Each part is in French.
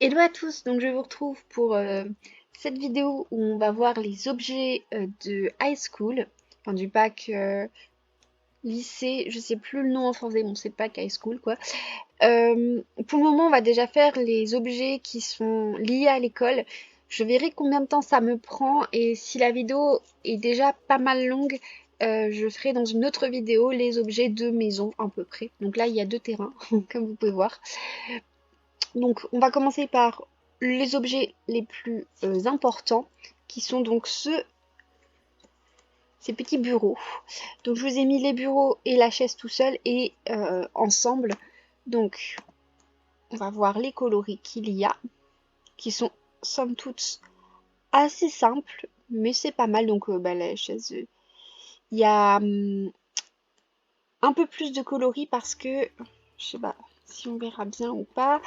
Hello à tous, donc je vous retrouve pour cette vidéo où on va voir les objets de high school, enfin du pack lycée, je sais plus le nom en français, bon c'est pack high school quoi. Pour le moment on va déjà faire les objets qui sont liés à l'école. Je verrai combien de temps ça me prend et si la vidéo est déjà pas mal longue, je ferai dans une autre vidéo les objets de maison à peu près. Donc là il y a deux terrains comme vous pouvez voir. Donc, on va commencer par les objets les plus importants, qui sont donc ces petits bureaux. Donc, je vous ai mis les bureaux et la chaise tout seul et ensemble. Donc, on va voir les coloris qu'il y a, qui sont somme toute assez simples, mais c'est pas mal. Donc, la chaise, il y a un peu plus de coloris parce que, je sais pas si on verra bien ou pas.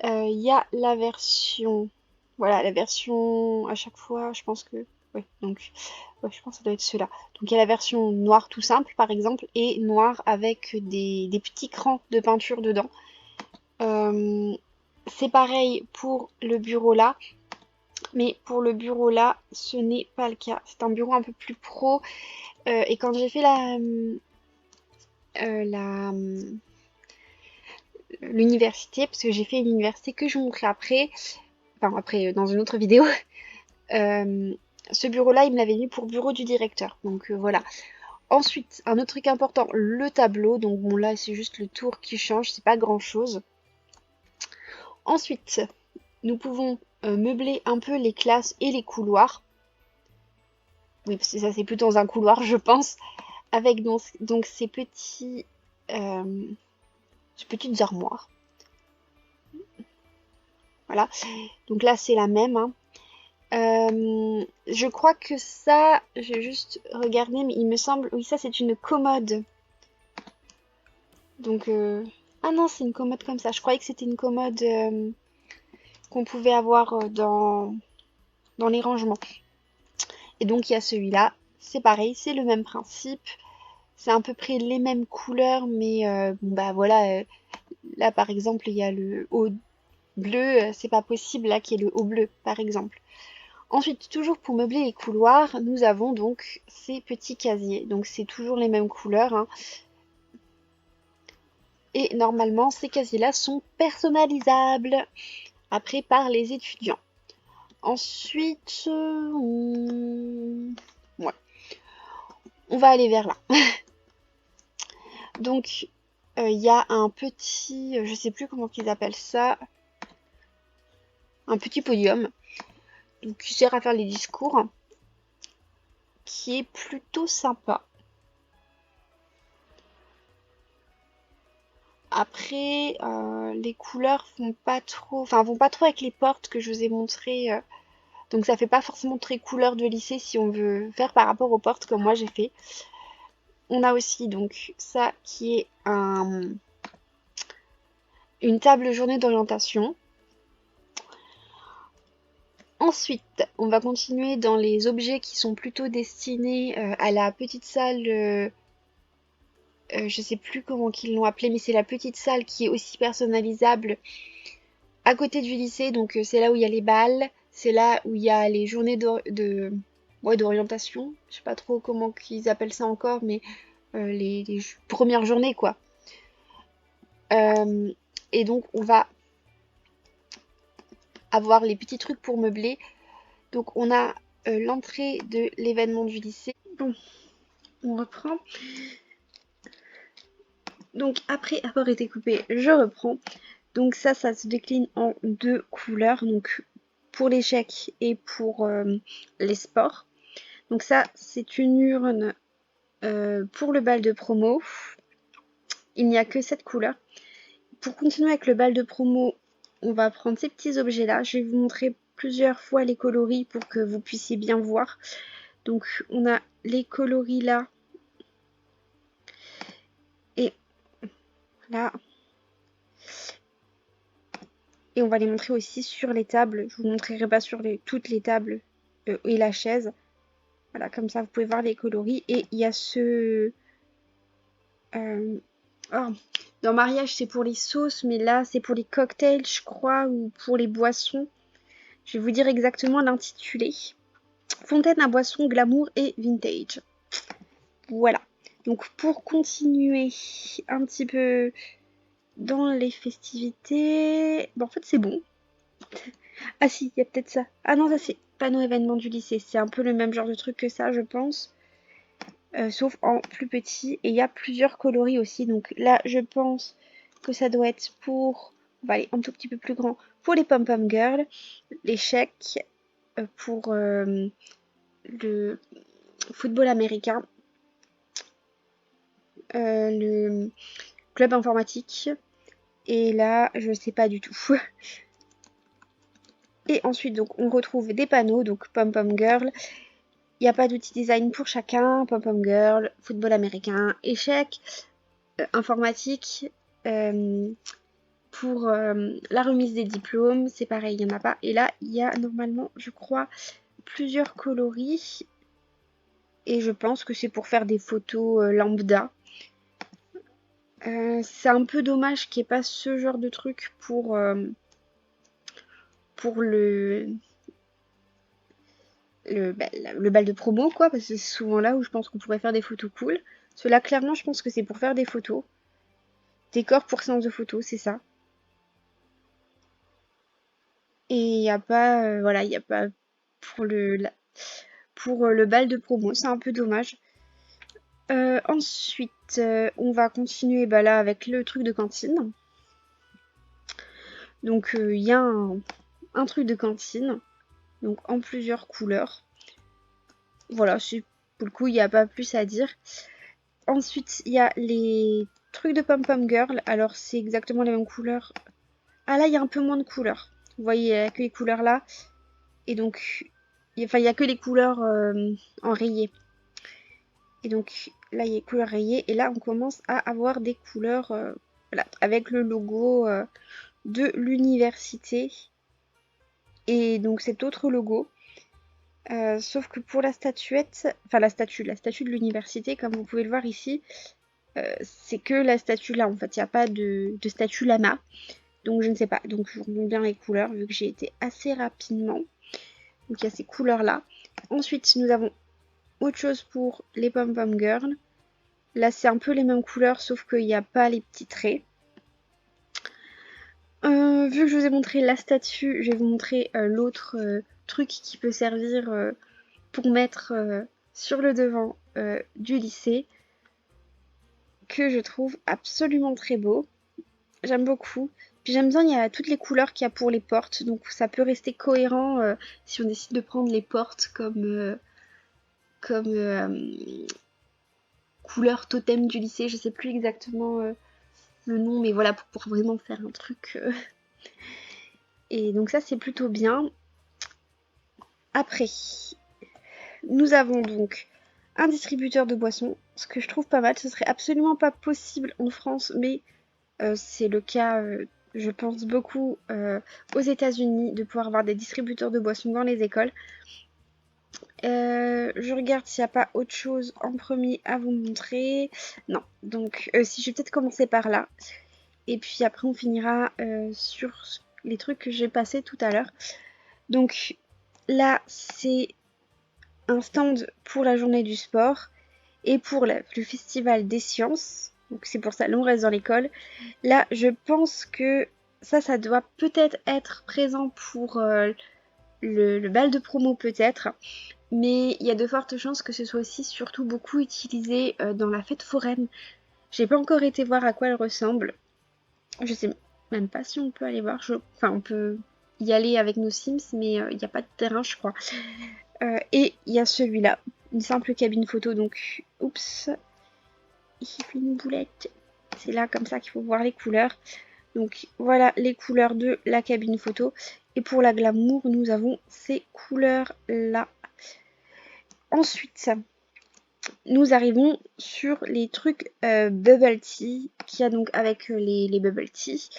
Il y a la version, voilà, la version à chaque fois, je pense que, ouais, donc, ouais, je pense que ça doit être ceux-là. Donc il y a la version noire tout simple, par exemple, et noir avec des petits crans de peinture dedans. Euh, c'est pareil pour le bureau là, mais pour le bureau là, ce n'est pas le cas. C'est un bureau un peu plus pro. Et quand j'ai fait la l'université, parce que j'ai fait une université que je vous montrerai après, enfin après dans une autre vidéo. Euh, Ce bureau-là, il me l'avait mis pour bureau du directeur. Donc voilà. Ensuite, un autre truc important, le tableau. Donc bon, là, c'est juste le tour qui change, c'est pas grand-chose. Ensuite, nous pouvons meubler un peu les classes et les couloirs. Oui, parce que ça, c'est plutôt dans un couloir, je pense. Avec donc euh, ces petites armoires. Voilà. Donc là, c'est la même, hein. Je crois que ça, j'ai juste regardé, mais il me semble, oui, ça c'est une commode. Donc, ah non, c'est une commode comme ça. Je croyais que c'était une commode qu'on pouvait avoir dans les rangements. Et donc, il y a celui-là. C'est pareil, c'est le même principe. C'est à peu près les mêmes couleurs, mais bon, bah voilà. Là, par exemple, il y a le haut bleu. C'est pas possible là qu'il y ait le haut bleu, par exemple. Ensuite, toujours pour meubler les couloirs, nous avons donc ces petits casiers. Donc, c'est toujours les mêmes couleurs, hein. Et normalement, ces casiers-là sont personnalisables après par les étudiants. Ensuite, ouais, on va aller vers là. Donc, il y a un petit, je sais plus comment ils appellent ça, un petit podium, donc, qui sert à faire les discours, qui est plutôt sympa. Après, les couleurs vont pas trop avec les portes que je vous ai montrées. Donc ça fait pas forcément très couleur de lycée si on veut faire par rapport aux portes comme moi j'ai fait. On a aussi donc ça qui est une table journée d'orientation. Ensuite, on va continuer dans les objets qui sont plutôt destinés à la petite salle. Je sais plus comment qu'ils l'ont appelé, mais c'est la petite salle qui est aussi personnalisable à côté du lycée. Donc c'est là où il y a les balles, c'est là où il y a les journées ouais, d'orientation. Je sais pas trop comment qu'ils appellent ça encore, mais les premières journées quoi. Euh, et donc on va avoir les petits trucs pour meubler. Donc on a l'entrée de l'événement du lycée. Bon, on reprend. Donc après avoir été coupé, je reprends. Donc ça se décline en deux couleurs. Donc pour l'échec et pour les sports. Donc ça, c'est une urne pour le bal de promo. Il n'y a que cette couleur. Pour continuer avec le bal de promo, on va prendre ces petits objets-là. Je vais vous montrer plusieurs fois les coloris pour que vous puissiez bien voir. Donc on a les coloris là. Et là. Et on va les montrer aussi sur les tables. Je vous montrerai pas sur toutes les tables et la chaise. Voilà, comme ça vous pouvez voir les coloris. Et il y a ce Oh, dans mariage, c'est pour les sauces, mais là, c'est pour les cocktails, je crois, ou pour les boissons. Je vais vous dire exactement l'intitulé. Fontaine à boissons, glamour et vintage. Voilà. Donc, pour continuer un petit peu dans les festivités... Bon, en fait, c'est bon. Ah si, il y a peut-être ça. Ah non, ça c'est panneau événement du lycée. C'est un peu le même genre de truc que ça, je pense. Sauf en plus petit. Et il y a plusieurs coloris aussi. Donc là, je pense que ça doit être pour... On va aller un tout petit peu plus grand. Pour les pom-pom girls, les chèques, pour le football américain, le club informatique. Et là, je sais pas du tout. Et ensuite, donc, on retrouve des panneaux, donc pom-pom girl. Il n'y a pas d'outil design pour chacun. Pom-pom girl, football américain, échec, informatique. euh, pour la remise des diplômes, c'est pareil, il n'y en a pas. Et là, il y a normalement, je crois, plusieurs coloris. Et je pense que c'est pour faire des photos lambda. C'est un peu dommage qu'il n'y ait pas ce genre de truc pour le bal de promo, quoi, parce que c'est souvent là où je pense qu'on pourrait faire des photos cool. Cela, clairement, je pense que c'est pour faire des photos. Décor pour séance de photos, c'est ça. Et il n'y a pas, voilà, il n'y a pas pour le bal de promo, c'est un peu dommage. Ensuite, on va continuer bah, là avec le truc de cantine. Donc il y a un truc de cantine, donc en plusieurs couleurs. Voilà, pour le coup, il n'y a pas plus à dire. Ensuite, il y a les trucs de pom-pom girl. Alors, c'est exactement les mêmes couleurs. Ah là, il y a un peu moins de couleurs. Vous voyez, il n'y a que les couleurs là. Et donc, il n'y a que les couleurs en rayé. Et donc, là, il y a les couleurs rayées. Et là, on commence à avoir des couleurs voilà, avec le logo de l'université. Et donc, cet autre logo. Sauf que pour la statuette, enfin la statue de l'université, comme vous pouvez le voir ici, c'est que la statue là, en fait, il n'y a pas de statue lama. Donc je ne sais pas. Donc je vous remonte bien les couleurs, vu que j'ai été assez rapidement. Donc il y a ces couleurs là. Ensuite, nous avons autre chose pour les pom-pom girls. Là, c'est un peu les mêmes couleurs, sauf qu'il n'y a pas les petits traits. Vu que je vous ai montré la statue, je vais vous montrer l'autre truc qui peut servir pour mettre sur le devant du lycée, que je trouve absolument très beau. J'aime beaucoup. Puis j'aime bien, il y a toutes les couleurs qu'il y a pour les portes, donc ça peut rester cohérent si on décide de prendre les portes comme couleur totem du lycée. Je sais plus exactement le nom, mais voilà, pour vraiment faire un truc. Et donc ça, c'est plutôt bien. Après, nous avons donc un distributeur de boissons, ce que je trouve pas mal. Ce serait absolument pas possible en France, mais c'est le cas, je pense, beaucoup aux États-Unis, de pouvoir avoir des distributeurs de boissons dans les écoles. Je regarde s'il n'y a pas autre chose en premier à vous montrer. Non, donc si je vais peut-être commencer par là. Et puis après on finira sur les trucs que j'ai passés tout à l'heure. Donc là c'est un stand pour la journée du sport et pour le festival des sciences. Donc c'est pour ça, l'on reste dans l'école. Là, je pense que ça doit peut-être être présent pour le bal de promo peut-être. Mais il y a de fortes chances que ce soit aussi surtout beaucoup utilisé dans la fête foraine. J'ai pas encore été voir à quoi elle ressemble. Je sais même pas si on peut aller voir. Enfin, on peut y aller avec nos Sims, mais il n'y a pas de terrain, je crois. Et il y a celui-là, une simple cabine photo. Donc, oups, il fait une boulette. C'est là comme ça qu'il faut voir les couleurs. Donc voilà les couleurs de la cabine photo. Et pour la glamour, nous avons ces couleurs-là. Ensuite, nous arrivons sur les trucs bubble tea, qu'il y a donc avec les bubble tea.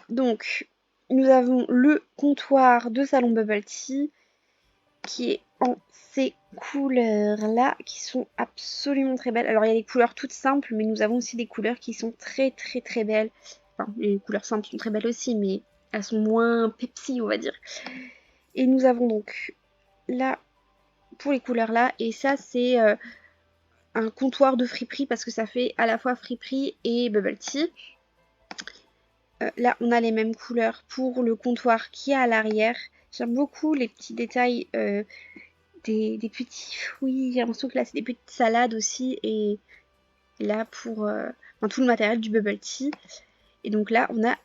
Donc, nous avons le comptoir de salon bubble tea, qui est en ces couleurs-là qui sont absolument très belles. Alors il y a des couleurs toutes simples, mais nous avons aussi des couleurs qui sont très très très belles. Enfin, les couleurs simples sont très belles aussi, mais elles sont moins Pepsi, on va dire. Et nous avons donc là, pour les couleurs là, et ça c'est un comptoir de friperie parce que ça fait à la fois friperie et bubble tea. Là, on a les mêmes couleurs pour le comptoir qui est à l'arrière. J'aime beaucoup les petits détails des petits fruits. J'ai l'impression que là, c'est des petites salades aussi. Et là, pour enfin, tout le matériel du bubble tea. Et donc là, on a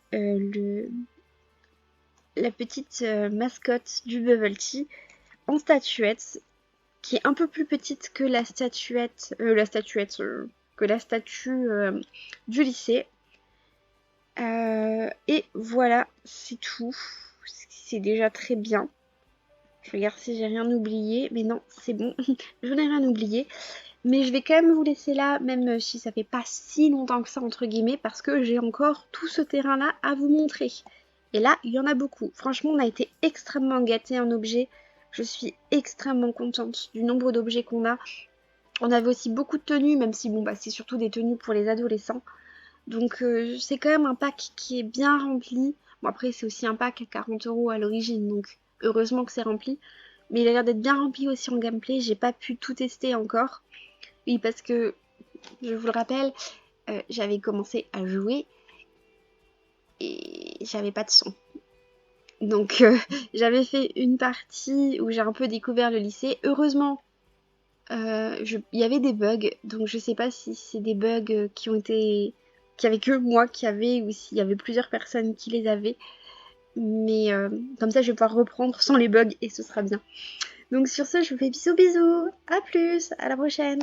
la petite mascotte du bubble tea en statuette, qui est un peu plus petite que la statuette, que la statue du lycée. Et voilà, c'est tout. C'est déjà très bien. Je regarde si j'ai rien oublié, mais non, c'est bon. Je n'ai rien oublié. Mais je vais quand même vous laisser là, même si ça fait pas si longtemps que ça, entre guillemets, parce que j'ai encore tout ce terrain-là à vous montrer. Et là, il y en a beaucoup. Franchement, on a été extrêmement gâtés en objets. Je suis extrêmement contente du nombre d'objets qu'on a. On avait aussi beaucoup de tenues, même si bon, bah, c'est surtout des tenues pour les adolescents. Donc c'est quand même un pack qui est bien rempli. Bon après c'est aussi un pack à 40 € à l'origine, donc heureusement que c'est rempli. Mais il a l'air d'être bien rempli aussi en gameplay, j'ai pas pu tout tester encore. Oui parce que, je vous le rappelle, j'avais commencé à jouer et j'avais pas de son. Donc j'avais fait une partie où j'ai un peu découvert le lycée. Heureusement, il y avait des bugs, donc je sais pas si c'est des bugs qui ont été qu'il y avait que moi qui avait ou s'il y avait plusieurs personnes qui les avaient. Mais comme ça, je vais pouvoir reprendre sans les bugs et ce sera bien. Donc sur ce, je vous fais bisous bisous. À plus, à la prochaine.